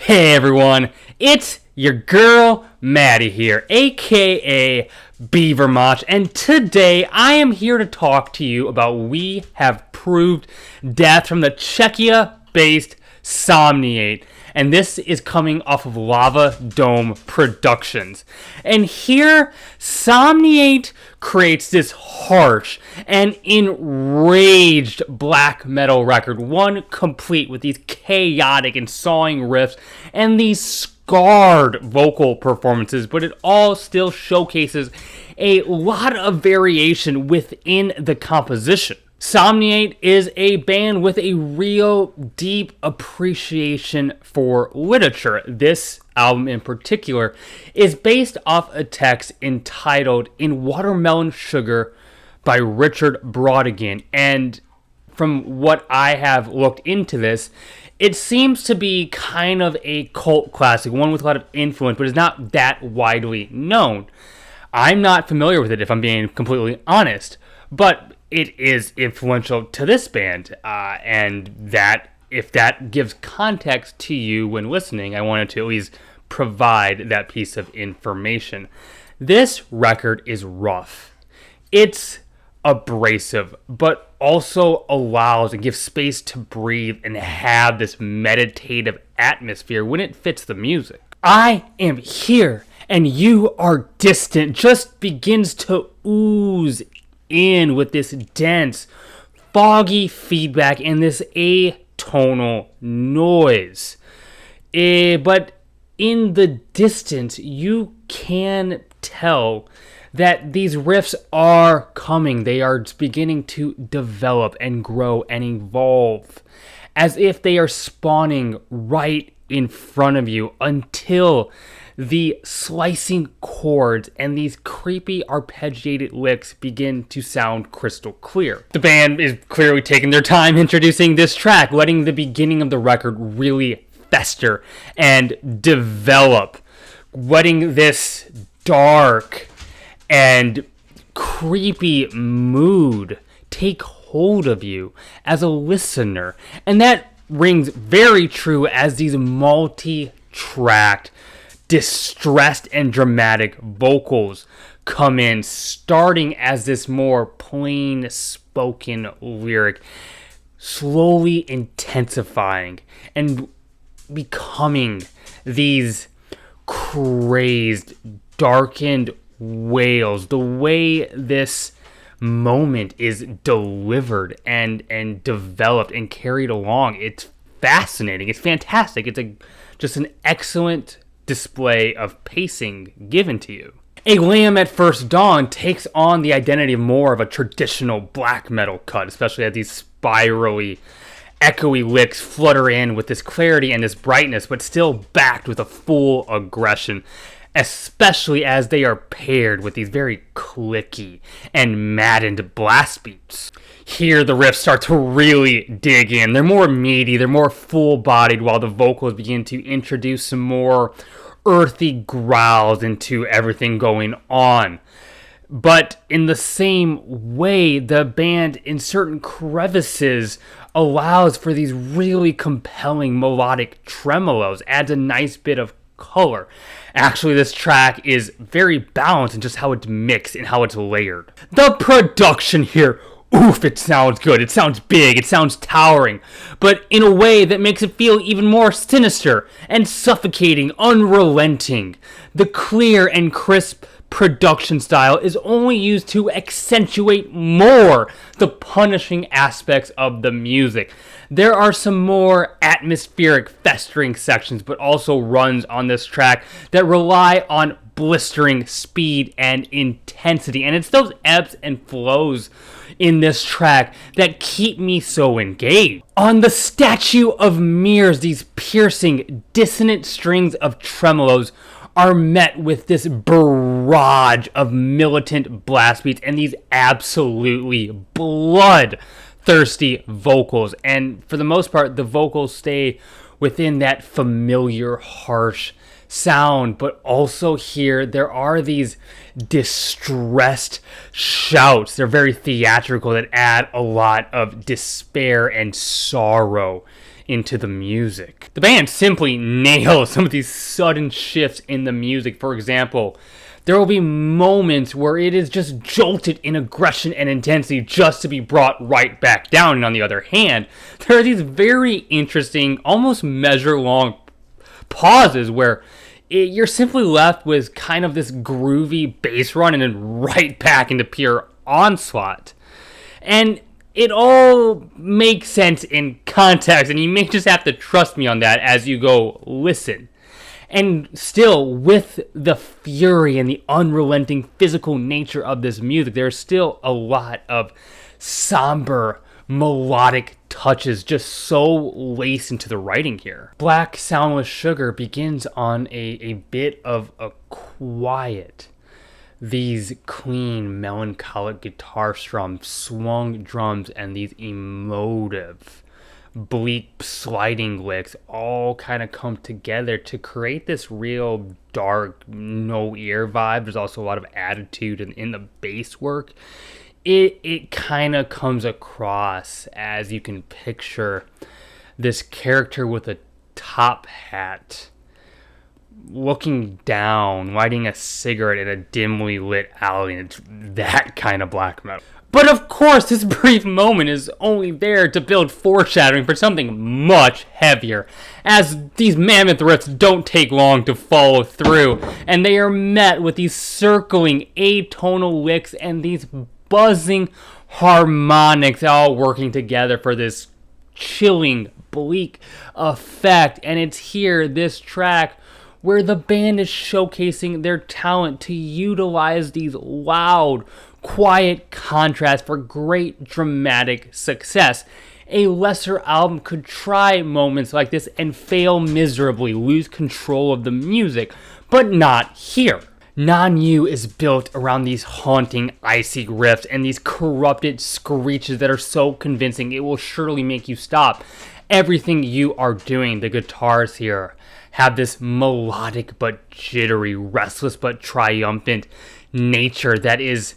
Hey everyone, it's your girl Maddie here, aka Beavermach, and today I am here to talk to you about We Have Proved Death from the Czechia-based Somniate. And this is coming off of Lava Dome Productions. And here, Somniate creates this harsh and enraged black metal record, one complete with these chaotic and sawing riffs and these scarred vocal performances, but it all still showcases a lot of variation within the composition. Somniate is a band with a real deep appreciation for literature. This album in particular is based off a text entitled In Watermelon Sugar by Richard Brautigan. And from what I have looked into this, it seems to be kind of a cult classic, one with a lot of influence, but is not that widely known. I'm not familiar with it, if I'm being completely honest, but it is influential to this band, and that if that gives context to you when listening, I wanted to at least provide that piece of information. This record is rough. It's abrasive, but also allows and gives space to breathe and have this meditative atmosphere when it fits the music. I am here and you are distant just begins to ooze in with this dense, foggy feedback and this atonal noise. But in the distance, you can tell that these riffs are coming. They are beginning to develop and grow and evolve as if they are spawning right in front of you until the slicing chords and these creepy arpeggiated licks begin to sound crystal clear. The band is clearly taking their time introducing this track, letting the beginning of the record really fester and develop, letting this dark and creepy mood take hold of you as a listener. And that rings very true as these multi-tracked, distressed and dramatic vocals come in, starting as this more plain spoken lyric, slowly intensifying and becoming these crazed, darkened wails. The way this moment is delivered and developed and carried along, it's fascinating. It's fantastic. It's just an excellent display of pacing given to you. A Lamb at First Dawn takes on the identity of more of a traditional black metal cut, especially as these spirally, echoey licks flutter in with this clarity and this brightness, but still backed with a full aggression, especially as they are paired with these very clicky and maddened blast beats. Here the riffs start to really dig in. They're more meaty, they're more full-bodied, while the vocals begin to introduce some more earthy growls into everything going on. But in the same way, the band in certain crevices allows for these really compelling melodic tremolos, adds a nice bit of color. Actually, this track is very balanced in just how it's mixed and how it's layered. The production here, oof, it sounds good. It sounds big. It sounds towering. But in a way that makes it feel even more sinister and suffocating, unrelenting. The clear and crisp production style is only used to accentuate more the punishing aspects of the music. There are some more atmospheric, festering sections, but also runs on this track that rely on blistering speed and intensity. And it's those ebbs and flows in this track that keep me so engaged. On the Statue of Mirrors, these piercing, dissonant strings of tremolos are met with this barrage of militant blast beats and these absolutely bloodthirsty vocals. And for the most part, the vocals stay within that familiar, harsh sound, but also here there are these distressed shouts. They're very theatrical that add a lot of despair and sorrow into the music. The band simply nails some of these sudden shifts in the music. For example, there will be moments where it is just jolted in aggression and intensity just to be brought right back down. And on the other hand, there are these very interesting, almost measure-long pauses where you're simply left with kind of this groovy bass run and then right back into pure onslaught. And it all makes sense in context, and you may just have to trust me on that as you go listen. And still, with the fury and the unrelenting physical nature of this music, there's still a lot of somber, melodic touches just so laced into the writing here. Black Soundless Sugar begins on a bit of a quiet, these clean, melancholic guitar strums, swung drums, and these emotive, bleak sliding licks all kind of come together to create this real dark, no ear vibe. There's also a lot of attitude in the bass work. It kind of comes across as you can picture this character with a top hat looking down, lighting a cigarette in a dimly lit alley, and it's that kind of black metal. But of course, this brief moment is only there to build foreshadowing for something much heavier, as these mammoth riffs don't take long to follow through, and they are met with these circling atonal licks and these buzzing harmonics all working together for this chilling, bleak effect. And it's here, this track, where the band is showcasing their talent to utilize these loud, quiet contrasts for great dramatic success. A lesser album could try moments like this and fail miserably, lose control of the music, but not here. Non-You is built around these haunting, icy riffs and these corrupted screeches that are so convincing it will surely make you stop everything you are doing. The guitars here have this melodic but jittery, restless but triumphant nature that is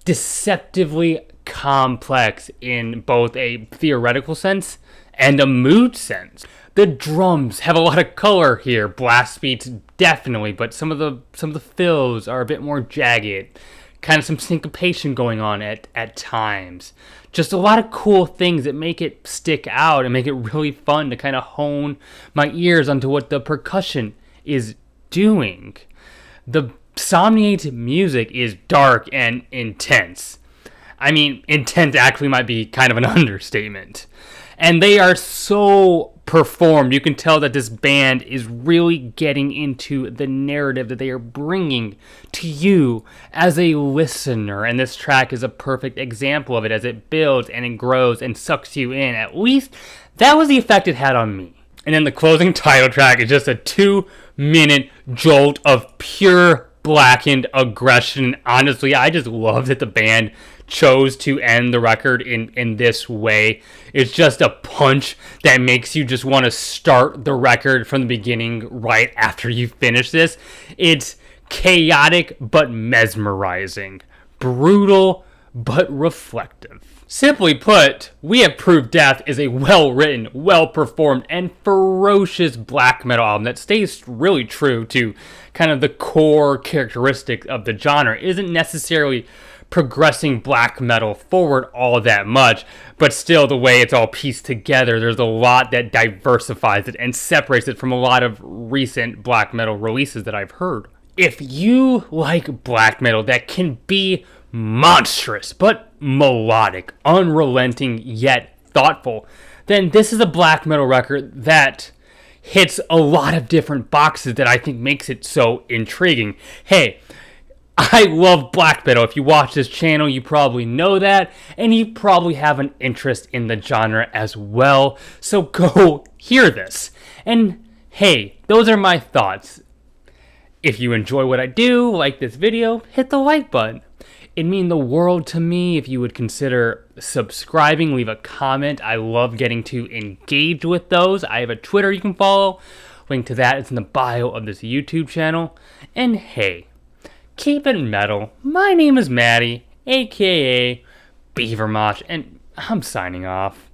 deceptively complex in both a theoretical sense and a mood sense. The drums have a lot of color here, blast beats definitely, but some of the fills are a bit more jagged, kind of some syncopation going on at times. Just a lot of cool things that make it stick out and make it really fun to kind of hone my ears onto what the percussion is doing. The Somniate music is dark and intense. I mean, intense actually might be kind of an understatement. And they are so performed. You can tell that this band is really getting into the narrative that they are bringing to you as a listener. And this track is a perfect example of it as it builds and it grows and sucks you in. At least that was the effect it had on me. And then the closing title track is just a 2-minute jolt of pure blackened aggression. Honestly, I just love that the band chose to end the record in this way. It's just a punch that makes you just want to start the record from the beginning right after you finish this. It's chaotic but mesmerizing, brutal but reflective. Simply put, We Have Proved Death is a well-written, well-performed, and ferocious black metal album that stays really true to kind of the core characteristics of the genre. It isn't necessarily progressing black metal forward all that much, but still the way it's all pieced together, there's a lot that diversifies it and separates it from a lot of recent black metal releases that I've heard. If you like black metal that can be monstrous but melodic, unrelenting yet thoughtful, then this is a black metal record that hits a lot of different boxes that I think makes it so intriguing. Hey, I love black metal. If you watch this channel, you probably know that, and you probably have an interest in the genre as well. So go hear this. And hey, those are my thoughts. If you enjoy what I do, like this video, hit the like button. It'd mean the world to me if you would consider subscribing, leave a comment. I love getting to engage with those. I have a Twitter you can follow. Link to that is in the bio of this YouTube channel. And hey, keep it metal. My name is Maddie, aka Beavermoch, and I'm signing off.